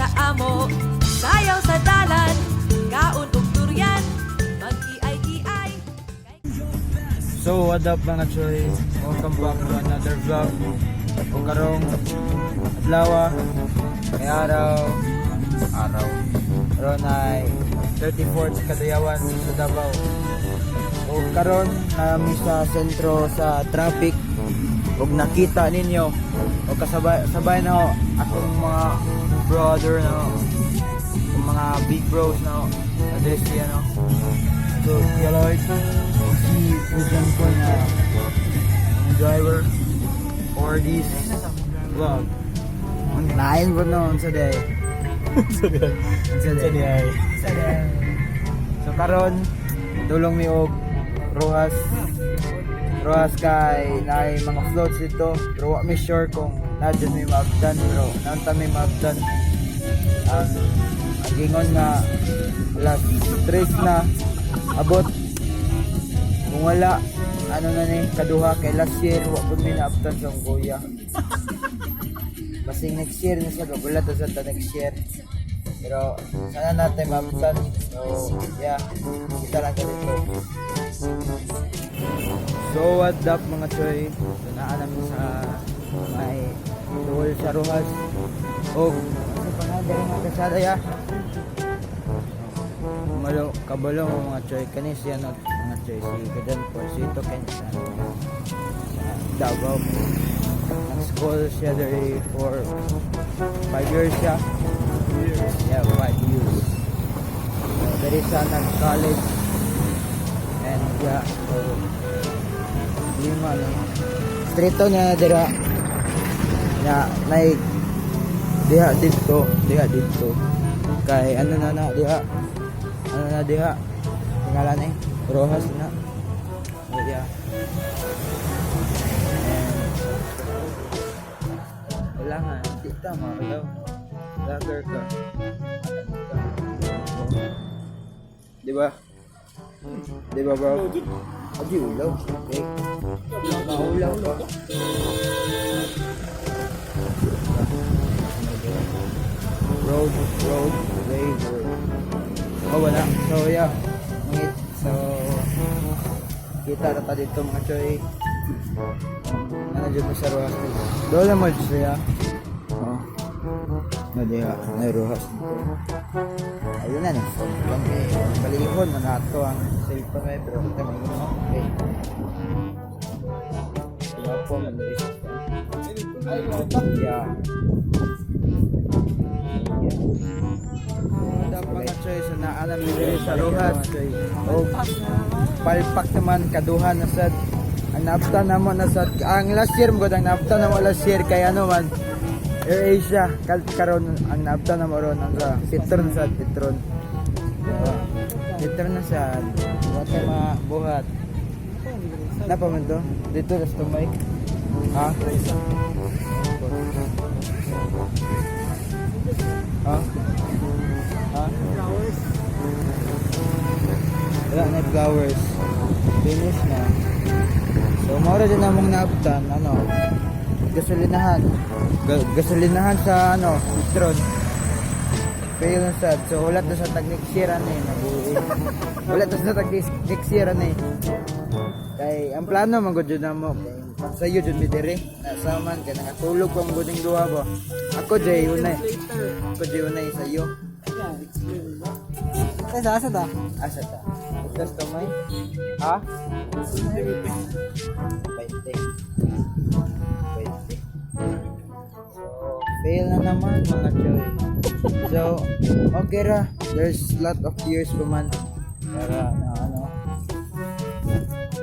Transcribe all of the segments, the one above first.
sa amo, sayaw sa dalan, kaon ug durian, mag-iay-iay. So what up mga choy? Welcome back to another vlog. Kung karong adlaw may araw karon ay 34th kadayawan sa Davao. O karon nami sa sentro sa traffic ug nakita ninyo o kasabay na ho akong mga brother na mga big bros na address yan no. So hello si Christian ko na driver for this vlog. Ang lain po noon sa day. Sa day. So karon tulong mi og Rojas kay naay mga floats dito pero wa mi sure kung nadyan may maabdan pero naunta may maabdan ang gingon na alas 3 na abot kung wala ano na ni kaduha kay last year wa pud mi naabdan sa Goya kasi next year na sa gabulat sa next year pero sana natin maabdan so yeah kita lang dito. So what up mga choy, tunaan namin sa may tuhol sa Rojas o kasi pangadari mga kasada ya kabalo mga choy kanis yan at mga choy si Kadan po si Token sa Davao ang school siya dari for 5 years siya 5 years so dari sa nag-college and yeah so lima no streeto niya dira na nay diha dito kay ano na diha ngalan eh Rojas na diha wala nga kita mo daw vlogger ka di ba bro Adi ulaw. Okay. Maulaw ka. Road, waiver. Oh, wala. So, yeah. Ngit. So, kita na pa dito mga choy. Nandiyan mo sa Rojas. Doon naman siya. Oh. Nadiha. May Rojas dito. Ayun na. Okay. Balihon na nato ang cellphone may pero kita may okay. Diba po mag-isip yeah. Dapat mga choy sa naalam nila sa Rojas o palpak naman kaduhan na sad ang naabtan naman na sad ang last year mo ang naabtan naman last year kaya ano man AirAsia karon ang naabtan naman ron ang sa Petron na sad wala mabuhat na pa man to dito sa mic ha flowers wala na flowers finish na so maura din namang naabtan ano gasolinahan sa ano Petron fail na sad so ulat na sa tag next year ano ulat na sa tag next year ano kay ang plano man gud na mo sa iyo jud mi dire sa man kay nakatulog pa mo guding duha ba ako jay unay sa iyo asa ta just to may ha 20 so fail na naman mga choy so okay ra there's lot of years pa man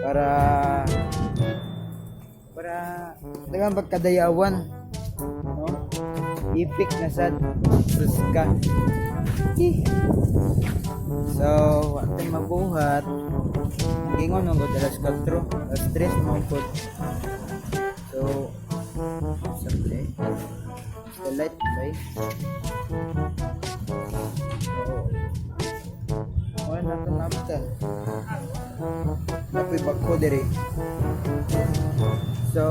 para dagang pagkadayawan no ipik na sad ka so wala mabuhat gingon ng alas 4 alas 3 mo pod so sabi the light bay wala na napta napoy bagko dire so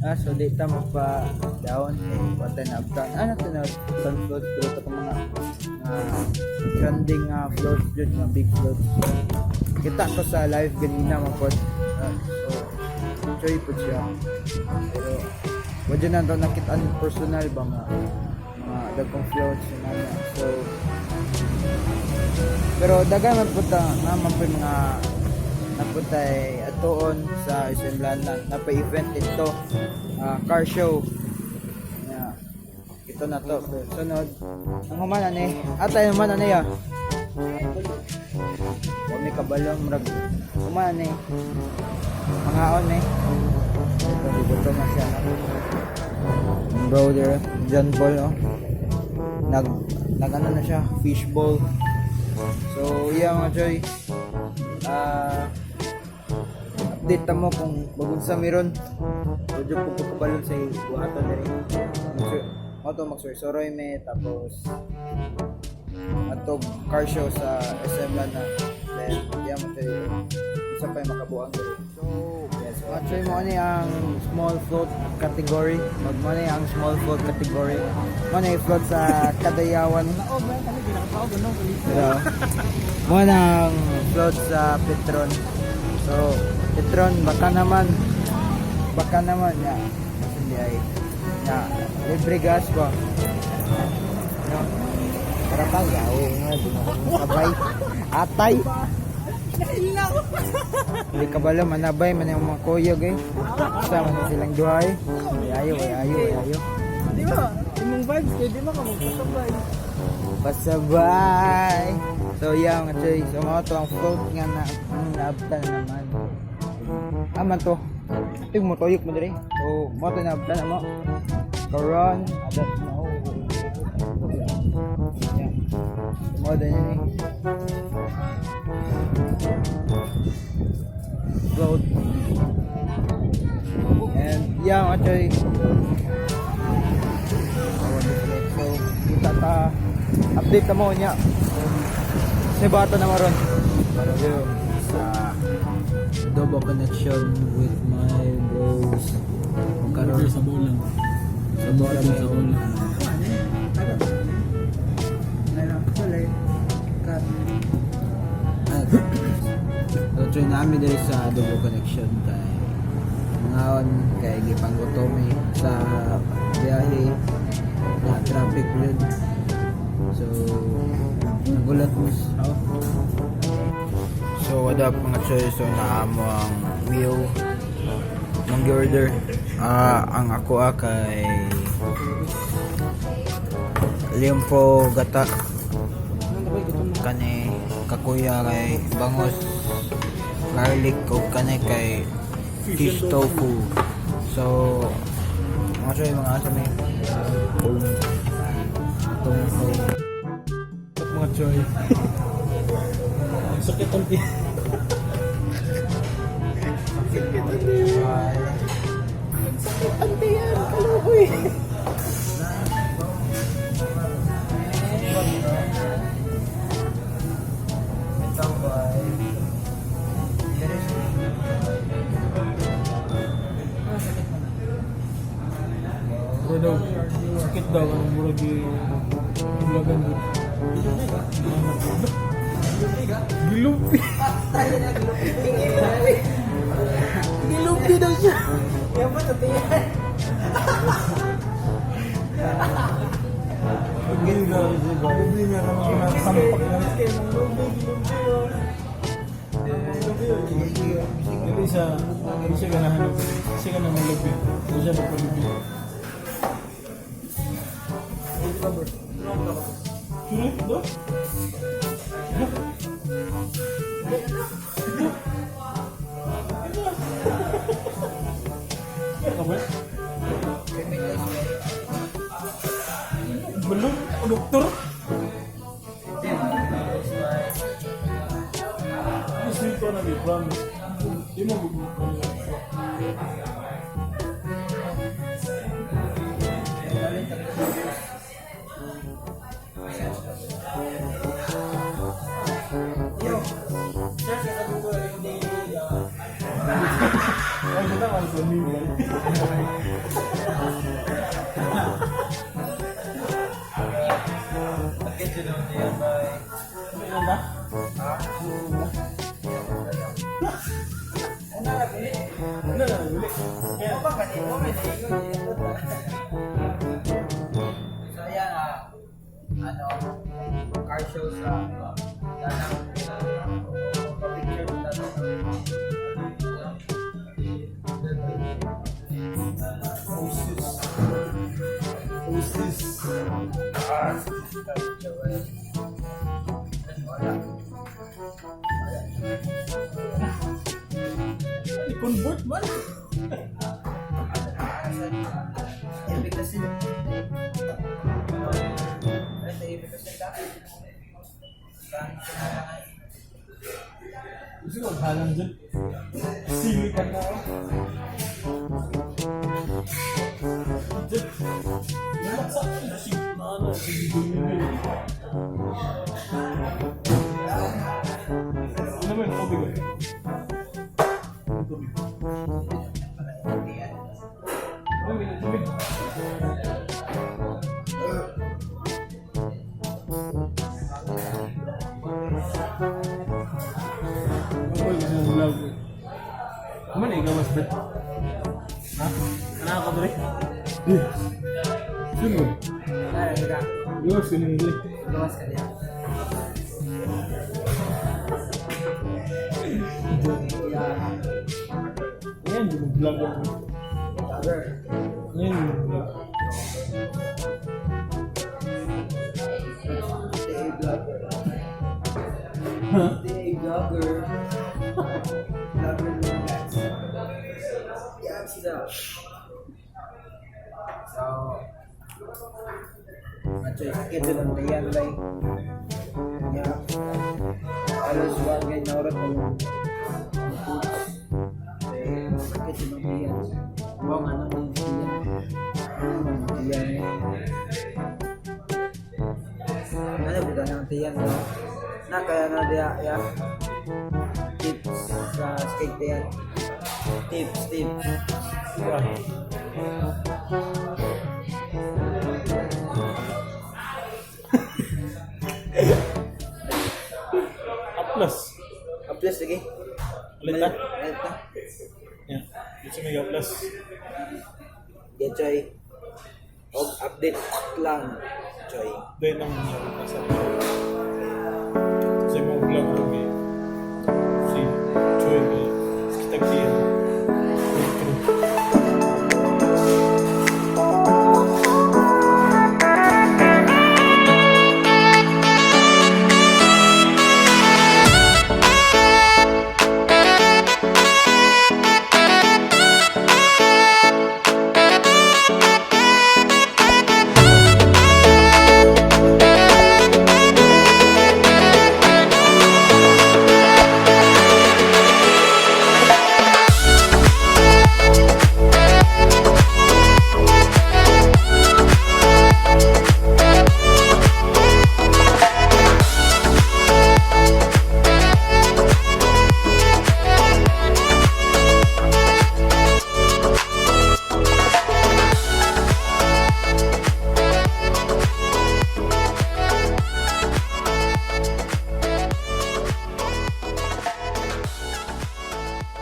So di ta magpa down patay na uptown. Ano to na uptown floats pero ito mga trending floats dyan, mga big floats. Kita ko sa live ganina mga pod. So enjoy po siya. Pero wadyo na ito nakitaan personal ba mga dagkong floats yun na. So pero dagan man po ta naman po yung mga naputay atoon sa SM Lanang napa-event ito car show ito na to sunod ang humana ni atay humana niya kami kabalong murag humana ni mga on ni ito dito na siya ang brother John Paul nag ano na siya fishbowl. So yeah mga Joy, update mo kung bagong sa meron. Medyo pupubalon sa buhaton na rin. Ato magsursoroy me, tapos ato car show sa SM Lana. Then yeah mga Joy, isa pa yung makabuang rin. So yes, mga Joy mo ano ang small float category. Magmano ang small float category. Ano yung float sa Kadayawan. Pero mo nang float sa Petron. So Petron baka naman ya hindi ay ya libre gas ba no para pa yaw nga di na sabay atay hindi ka bala manabay man yung mga kuyog sama na silang duhay ayo Di ba? Imong vibes kay di ba ka magpasabay. pasabay. So yeah mga Joy, so mga to ang float nga na naabtan naman. Aman to. Tig mo toyok mo dire. So mo to naabtan na mo. Karon adat na ho. Yeah. Mo din ni. Float. And yeah mga Joy. So kita ta update na mo niya si Bato na maron para yun sa double connection with my bros Karon sa bolang. sa bola Sa bolang. so try namin dito sa double connection ngayon kay gipanggutomi sa biyahe na traffic yun. So nagulat mo. So what up mga choice, so naamo ang wheel ng order. Ang ako kay limpo gata kani kakuya kay bangos garlic o kani kay fish tofu. So mga choice mga asa may Mga choy. Sakit ang tiyan. Sakit ang tiyan. Kaluboy. Bro daw, sakit daw. Anong murag bulagan doon. Gilupi. Gilupi daw siya. Yan ba sa tiyan? Gilupi daw siya. Gilupi niya ka mga sampak na. Gilupi siya. Hindi siya ganahan. Siya ganahan ng lupi. Hindi siya nagpalupi. Sulit do? Belum, dokter. Ini itu nanti promise. Dia mau Bakit yun naman yan, bay? Ano ba? Ano na, uli. Kaya, Ano ba kanino? May naigon yun. So yan car show sa Danang picture sa Oasis. I-convert man. Ibig kasi Gusto ko maghalang dyan. Silipan na ako. Dyan. Namaksak ko yung shit na ano. Sige yun. Ano ba yung tubig ko? Tubig. Tubig. Ano ba yung vlog? Ano na ikaw mas bet? Ha? Ano ka ba rin? Sino? Yours, sino yung uli? Luwas ka niya. Ayan, yung vlog ako. Ayan yung vlog. Ha? Vlogger. Vlogger guys. Yan sila. So, macam sakit tu dalam lian lain. Ya, harus warga yang orang kalau sakit tu dalam lian. Bang anak ni lian ni. Ada bukan yang lian tu. Nah kaya na dia ya tips sa skate yan. Tips. Plus. Upload lagi. Ulit na? Ulit na. Yan. Dito sa Mega Plus. Yeah, Choy. Update lang, Choy. Dahil nang nasa sa mga vlog ko si Choi, si Tagsiyan.